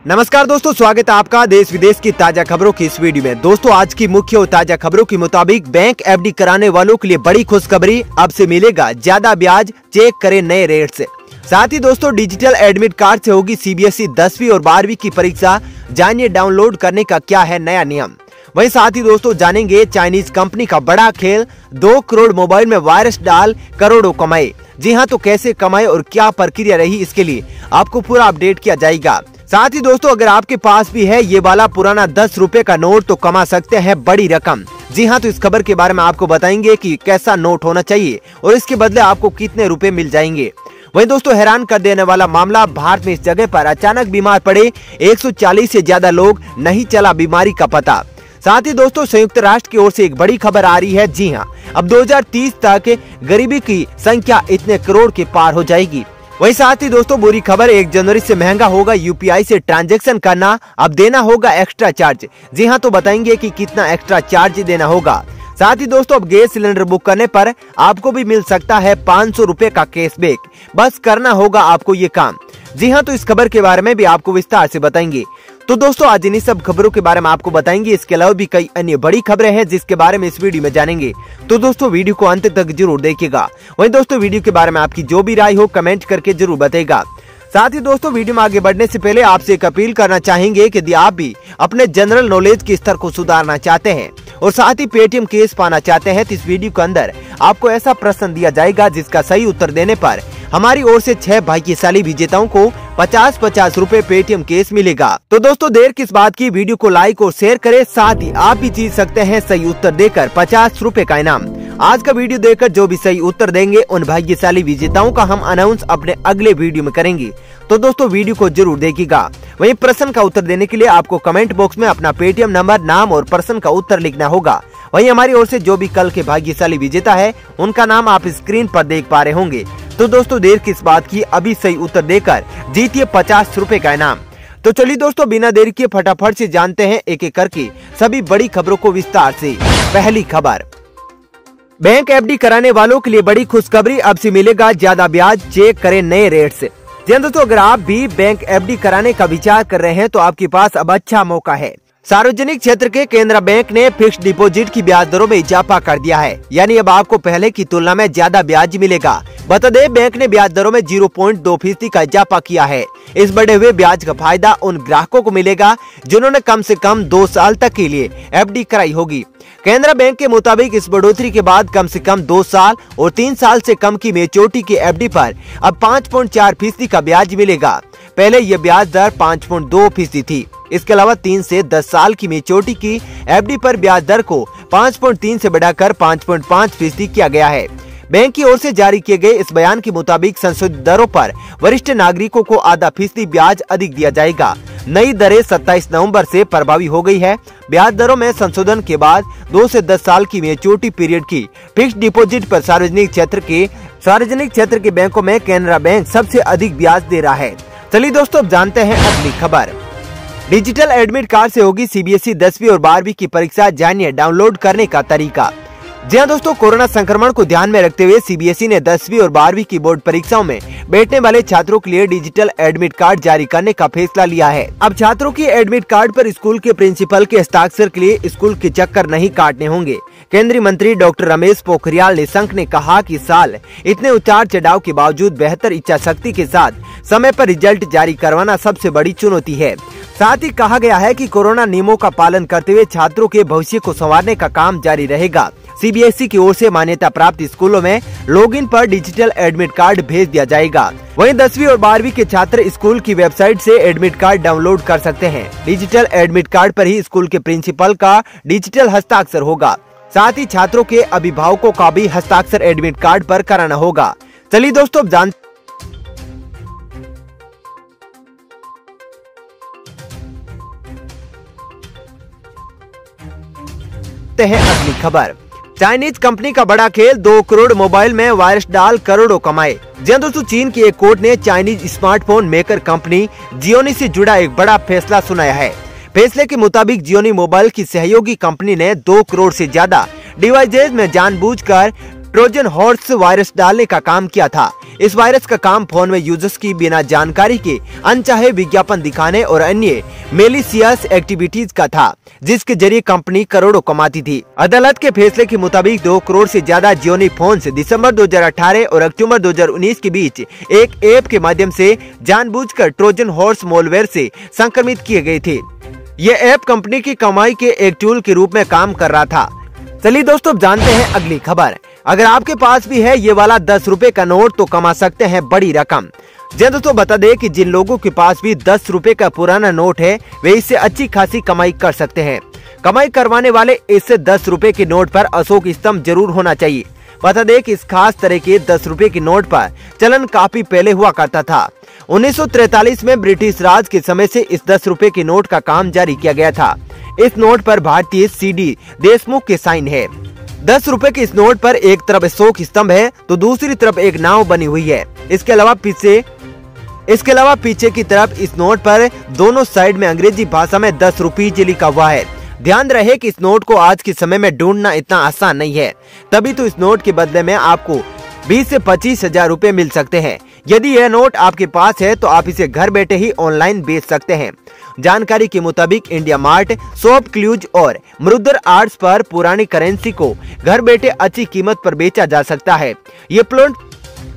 नमस्कार दोस्तों, स्वागत है आपका देश विदेश की ताजा खबरों की इस वीडियो में। दोस्तों, आज की मुख्य और ताजा खबरों के मुताबिक बैंक एफडी कराने वालों के लिए बड़ी खुशखबरी, अब से मिलेगा ज्यादा ब्याज, चेक करें नए रेट से। साथ ही दोस्तों, डिजिटल एडमिट कार्ड से होगी सीबीएसई 10वीं और 12वीं की परीक्षा, जानिए डाउनलोड करने का क्या है नया नियम। वहीं साथ ही दोस्तों जानेंगे चाइनीज कंपनी का बड़ा खेल, 2 करोड़ मोबाइल में वायरस डाल करोड़ों कमाए। जी हाँ, तो कैसे कमाए और क्या प्रक्रिया रही, इसके लिए आपको पूरा अपडेट किया जाएगा। साथ ही दोस्तों, अगर आपके पास भी है ये वाला पुराना 10 रुपए का नोट तो कमा सकते हैं बड़ी रकम। जी हाँ, तो इस खबर के बारे में आपको बताएंगे कि कैसा नोट होना चाहिए और इसके बदले आपको कितने रुपए मिल जाएंगे। वहीं दोस्तों, हैरान कर देने वाला मामला, भारत में इस जगह पर अचानक बीमार पड़े 140 से ज्यादा लोग, नहीं चला बीमारी का पता। साथ ही दोस्तों, संयुक्त राष्ट्र की ओर से एक बड़ी खबर आ रही है। जी हाँ, अब 2030 तक गरीबी की संख्या इतने करोड़ के पार हो जाएगी। वही साथ ही दोस्तों, बुरी खबर, 1 जनवरी से महंगा होगा यूपीआई से ट्रांजैक्शन करना, अब देना होगा एक्स्ट्रा चार्ज। जी हाँ, तो बताएंगे कि कितना एक्स्ट्रा चार्ज देना होगा। साथ ही दोस्तों, अब गैस सिलेंडर बुक करने पर आपको भी मिल सकता है 500 रुपए का कैशबैक, बस करना होगा आपको ये काम। जी हाँ, तो इस खबर के बारे में भी आपको विस्तार से बताएंगे। तो दोस्तों, आज इन्हीं सब खबरों के बारे में आपको बताएंगे। इसके अलावा भी कई अन्य बड़ी खबरें हैं जिसके बारे में इस वीडियो में जानेंगे। तो दोस्तों, वीडियो को अंत तक जरूर देखिएगा। वहीं दोस्तों, वीडियो के बारे में आपकी जो भी राय हो कमेंट करके जरूर बताइएगा। साथ ही दोस्तों, वीडियो में आगे बढ़ने से पहले आपसे एक अपील करना चाहेंगे कि यदि आप भी अपने जनरल नॉलेज के स्तर को सुधारना चाहते हैं और साथ ही पेटीएम केस पाना चाहते हैं, तो इस वीडियो के अंदर आपको ऐसा प्रश्न दिया जाएगा जिसका सही उत्तर देने पर हमारी ओर से 6 भाग्यशाली विजेताओं को 50-50 रुपए पेटीएम केस मिलेगा। तो दोस्तों, देर किस बात की, वीडियो को लाइक और शेयर करें। साथ ही आप भी जीत सकते हैं सही उत्तर देकर 50 रुपए का इनाम। आज का वीडियो देखकर जो भी सही उत्तर देंगे उन भाग्यशाली विजेताओं का हम अनाउंस अपने अगले वीडियो में करेंगे। तो दोस्तों, वीडियो को जरूर देखिएगा। वहीं प्रश्न का उत्तर देने के लिए आपको कमेंट बॉक्स में अपना पेटीएम नंबर, नाम और प्रश्न का उत्तर लिखना होगा। वहीं हमारी ओर से जो भी कल के भाग्यशाली विजेता है उनका नाम आप स्क्रीन पर देख पा रहे होंगे। तो दोस्तों, देर किस बात की, अभी सही उत्तर देकर जीतिए 50 रुपए का इनाम। तो चलिए दोस्तों, बिना देरी के फटाफट से जानते हैं एक एक करके सभी बड़ी खबरों को विस्तार से। पहली खबर, बैंक एफडी कराने वालों के लिए बड़ी खुशखबरी, अब से मिलेगा ज्यादा ब्याज, चेक करें नए रेट से। जी दोस्तों, अगर आप भी बैंक एफडी कराने का विचार कर रहे हैं तो आपके पास अब अच्छा मौका है। सार्वजनिक क्षेत्र के केनरा बैंक ने फिक्स्ड डिपॉजिट की ब्याज दरों में इजाफा कर दिया है, यानी अब आपको पहले की तुलना में ज्यादा ब्याज मिलेगा। बता दें, बैंक ने ब्याज दरों में 0.2% का इजाफा किया है। इस बढ़े हुए ब्याज का फायदा उन ग्राहकों को मिलेगा जिन्होंने कम से कम 2 साल तक के लिए एफडी कराई होगी। केनरा बैंक के मुताबिक इस बढ़ोतरी के बाद कम से कम 2 साल और 3 साल से कम की मेच्योरिटी की एफडी पर अब 5.4% का ब्याज मिलेगा। पहले यह ब्याज दर 5.2% थी। इसके अलावा 3 से 10 साल की मेच्योरिटी की एफडी पर ब्याज दर को 5.3 से बढ़ाकर 5.5% किया गया है। बैंक की ओर से जारी किए गए इस बयान के मुताबिक संशोधित दरों पर वरिष्ठ नागरिकों को आधा फीसदी ब्याज अधिक दिया जाएगा। नई दरें 27 नवंबर से प्रभावी हो गई है। ब्याज दरों में संशोधन के बाद 2 से 10 साल की मेच्योरिटी पीरियड की फिक्स्ड डिपॉजिट पर सार्वजनिक क्षेत्र के बैंकों में केनरा बैंक सबसे अधिक ब्याज दे रहा है। चलिए दोस्तों, अब जानते हैं अगली खबर। डिजिटल एडमिट कार्ड से होगी सीबीएसई 10वीं और 12वीं की परीक्षा, जानिए डाउनलोड करने का तरीका। जी हाँ दोस्तों, कोरोना संक्रमण को ध्यान में रखते हुए सीबीएसई ने 10वीं और 12वीं की बोर्ड परीक्षाओं में बैठने वाले छात्रों के लिए डिजिटल एडमिट कार्ड जारी करने का फैसला लिया है। अब छात्रों की एडमिट कार्ड पर स्कूल के प्रिंसिपल के हस्ताक्षर के लिए स्कूल के चक्कर नहीं काटने होंगे। केंद्रीय मंत्री डॉक्टर रमेश पोखरियाल निशंक ने कहा कि साल इतने उतार चढ़ाव के बावजूद बेहतर इच्छा शक्ति के साथ समय पर रिजल्ट जारी करवाना सबसे बड़ी चुनौती है। साथ ही कहा गया है कि कोरोना नियमों का पालन करते हुए छात्रों के भविष्य को संवारने का काम जारी रहेगा। सीबीएसई की ओर से मान्यता प्राप्त स्कूलों में लॉगिन पर डिजिटल एडमिट कार्ड भेज दिया जाएगा। वहीं 10वीं और 12वीं के छात्र स्कूल की वेबसाइट से एडमिट कार्ड डाउनलोड कर सकते हैं। डिजिटल एडमिट कार्ड पर ही स्कूल के प्रिंसिपल का डिजिटल हस्ताक्षर होगा। साथ ही छात्रों के अभिभावकों का भी हस्ताक्षर एडमिट कार्ड पर कराना होगा। चलिए दोस्तों, अब जानते हैं अगली खबर। चाइनीज कंपनी का बड़ा खेल, 2 करोड़ मोबाइल में वायरस डाल करोड़ों कमाए। जी दोस्तों, चीन की एक कोर्ट ने Chinese smartphone maker company Gionee से जुड़ा एक बड़ा फैसला सुनाया है। फैसले के मुताबिक जियोनी मोबाइल की सहयोगी कंपनी ने 2 करोड़ से ज्यादा डिवाइसेज में जानबूझकर ट्रोजन हॉर्स वायरस डालने का काम किया था। इस वायरस का काम फोन में यूजर्स की बिना जानकारी के अनचाहे विज्ञापन दिखाने और अन्य मेलिशियस एक्टिविटीज का था, जिसके जरिए कंपनी करोड़ों कमाती थी। अदालत के फैसले के मुताबिक 2 करोड़ से ज्यादा जियोनी फोन्स दिसंबर 2018 और अक्टूबर 2019 के बीच एक ऐप के माध्यम से जानबूझकर ट्रोजन हॉर्स मॉलवेयर से संक्रमित किए गए थे। ये ऐप कंपनी की कमाई के एक टूल के रूप में काम कर रहा था। चलिए दोस्तों, जानते हैं अगली खबर। अगर आपके पास भी है ये वाला 10 रुपए का नोट तो कमा सकते हैं बड़ी रकम। जी दोस्तों, बता दें कि जिन लोगों के पास भी 10 रुपए का पुराना नोट है वे इससे अच्छी खासी कमाई कर सकते हैं। कमाई करवाने वाले इससे 10 रुपए के नोट पर अशोक स्तंभ जरूर होना चाहिए। बता दें कि इस खास तरह के 10 रुपए के नोट पर चलन काफी पहले हुआ करता था। 1943 में ब्रिटिश राज के समय से इस 10 रुपए के नोट का काम जारी किया गया था। इस नोट पर भारतीय सीडी देशमुख के साइन है। 10 रुपए के इस नोट पर एक तरफ अशोक स्तंभ है तो दूसरी तरफ एक नाव बनी हुई है। इसके अलावा पीछे की तरफ इस नोट पर दोनों साइड में अंग्रेजी भाषा में 10 रुपीज लिखा हुआ है। ध्यान रहे कि इस नोट को आज के समय में ढूंढना इतना आसान नहीं है, तभी तो इस नोट के बदले में आपको 20 से 25 हजार रूपए मिल सकते हैं। यदि यह नोट आपके पास है तो आप इसे घर बैठे ही ऑनलाइन बेच सकते हैं। जानकारी के मुताबिक इंडिया मार्ट, शॉप क्लूज और मुद्रा आर्ट्स पर पुरानी करेंसी को घर बैठे अच्छी कीमत पर बेचा जा सकता है।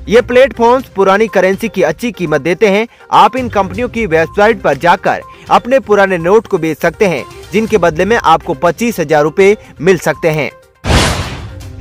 ये प्लेटफॉर्म्स पुरानी करेंसी की अच्छी कीमत देते हैं। आप इन कंपनियों की वेबसाइट पर जाकर अपने पुराने नोट को बेच सकते हैं, जिनके बदले में आपको 25 हजार रूपए मिल सकते हैं।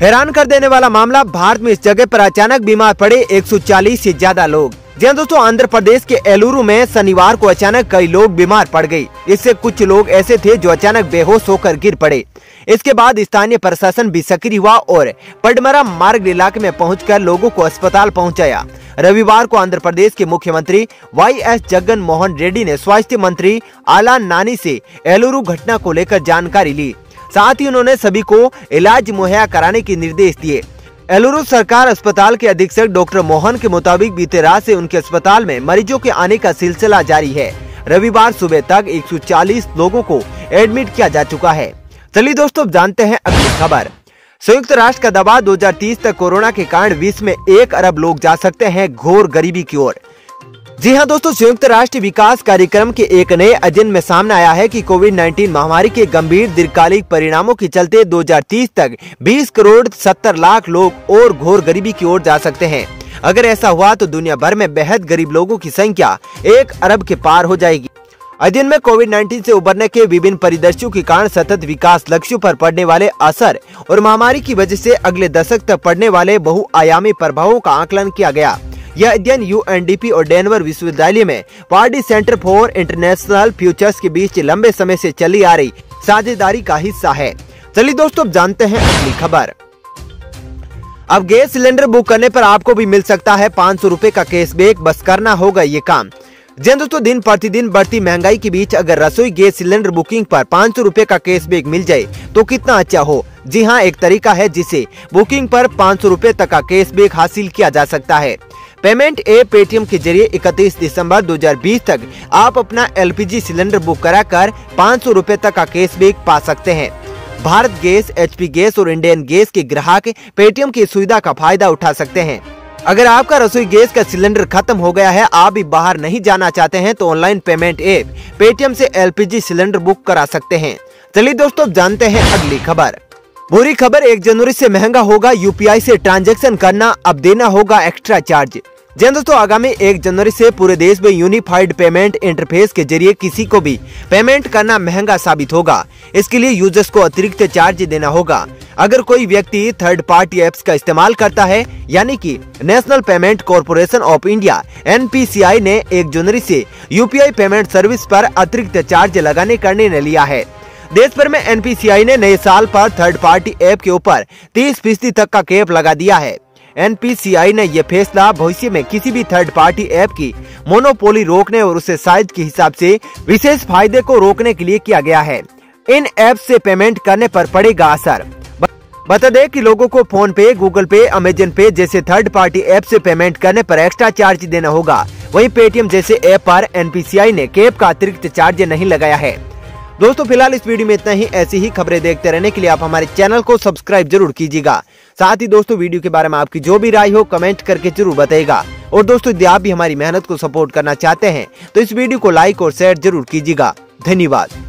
हैरान कर देने वाला मामला, भारत में इस जगह पर अचानक बीमार पड़े 140 से ज्यादा लोग। जी दोस्तों, आंध्र प्रदेश के एलुरु में शनिवार को अचानक कई लोग बीमार पड़ गए। इससे कुछ लोग ऐसे थे जो अचानक बेहोश होकर गिर पड़े। इसके बाद स्थानीय प्रशासन भी सक्रिय हुआ और पडमरा मार्ग इलाके में पहुंचकर लोगों को अस्पताल पहुंचाया। रविवार को आंध्र प्रदेश के मुख्यमंत्री वाई.एस. जगन मोहन रेड्डी ने स्वास्थ्य मंत्री आला नानी से एलुरु घटना को लेकर जानकारी ली। साथ ही उन्होंने सभी को इलाज मुहैया कराने के निर्देश दिए। एलुरु सरकार अस्पताल के अधीक्षक डॉक्टर मोहन के मुताबिक बीते रात से उनके अस्पताल में मरीजों के आने का सिलसिला जारी है। रविवार सुबह तक 140 लोगों को एडमिट किया जा चुका है। चलिए दोस्तों, जानते हैं अगली खबर। संयुक्त राष्ट्र का दबाव 2030 तक कोरोना के कारण विश्व में 1 अरब लोग जा सकते हैं घोर गरीबी की ओर। जी हाँ दोस्तों, संयुक्त राष्ट्र विकास कार्यक्रम के एक नए अध्ययन में सामने आया है कि कोविड-19 महामारी के गंभीर दीर्घकालिक परिणामों के चलते 2030 तक 20 करोड़ 70 लाख लोग और घोर गरीबी की ओर जा सकते हैं। अगर ऐसा हुआ तो दुनिया भर में बेहद गरीब लोगों की संख्या 1 अरब के पार हो जाएगी। अध्ययन में कोविड-19 से उबरने के विभिन्न परिदृश्यों के कारण सतत विकास लक्ष्यों पर पड़ने वाले असर और महामारी की वजह से अगले दशक तक पड़ने वाले बहुआयामी प्रभावों का आकलन किया गया। यह अध्ययन यूएनडीपी और डेनवर विश्वविद्यालय में party centre for international futures के बीच लंबे समय से चली आ रही साझेदारी का हिस्सा है। चलिए दोस्तों, जानते हैं अगली खबर। अब गैस सिलेंडर बुक करने पर आपको भी मिल सकता है 500 रूपए का कैशबैक, बस करना होगा ये काम। जी दोस्तों, दिन प्रतिदिन बढ़ती महंगाई के बीच अगर रसोई गैस सिलेंडर बुकिंग पर 500 रूपए का कैशबैक मिल जाए तो कितना अच्छा हो। जी हाँ, एक तरीका है जिसे बुकिंग पर 500 रूपए तक का कैशबैक हासिल किया जा सकता है। पेमेंट ऐप पेटीएम के जरिए 31 दिसंबर 2020 तक आप अपना एलपीजी सिलेंडर बुक कराकर 500 रूपए तक का कैशबैक पा सकते हैं। भारत गैस, एचपी गैस और इंडियन गैस के ग्राहक पेटीएम की सुविधा का फायदा उठा सकते हैं। अगर आपका रसोई गैस का सिलेंडर खत्म हो गया है, आप भी बाहर नहीं जाना चाहते हैं तो ऑनलाइन पेमेंट ऐप पेटीएम से एलपीजी सिलेंडर बुक करा सकते हैं। चलिए दोस्तों, जानते हैं अगली खबर। बुरी खबर, 1 जनवरी से महंगा होगा यूपीआई से ट्रांजैक्शन करना, अब देना होगा एक्स्ट्रा चार्ज। जी दोस्तों, आगामी 1 जनवरी से पूरे देश में यूनिफाइड पेमेंट इंटरफेस के जरिए किसी को भी पेमेंट करना महंगा साबित होगा। इसके लिए यूजर्स को अतिरिक्त चार्ज देना होगा। अगर कोई व्यक्ति थर्ड पार्टी एप्स का इस्तेमाल करता है, यानी कि national payment corporation of India NPCI ने 1 जनवरी से यूपीआई पेमेंट सर्विस पर अतिरिक्त चार्ज लगाने का निर्णय लिया है। देश भर में एनपीसीआई ने नए साल पर थर्ड पार्टी ऐप के ऊपर 30% तक का कैप लगा दिया है। एनपीसीआई ने यह फैसला भविष्य में किसी भी थर्ड पार्टी ऐप की मोनोपोली रोकने और उससे साइज के हिसाब से विशेष फायदे को रोकने के लिए किया गया है। इन ऐप से पेमेंट करने पर पड़ेगा असर। बता दें कि लोगों को फोन पे, गूगल पे, अमेजन पे जैसे थर्ड पार्टी ऐप से पेमेंट करने पर एक्स्ट्रा चार्ज देना होगा। वहीं पेटीएम जैसे ऐप पर एनपीसीआई ने कैप का अतिरिक्त चार्ज नहीं लगाया है। दोस्तों फिलहाल इस वीडियो में इतना ही। ऐसी ही खबरें देखते रहने के लिए आप हमारे चैनल को सब्सक्राइब जरूर कीजिएगा। साथ ही दोस्तों वीडियो के बारे में आपकी जो भी राय हो कमेंट करके जरूर बताइएगा। और दोस्तों यदि आप भी हमारी मेहनत को सपोर्ट करना चाहते हैं तो इस वीडियो को लाइक और शेयर जरूर कीजिएगा। धन्यवाद।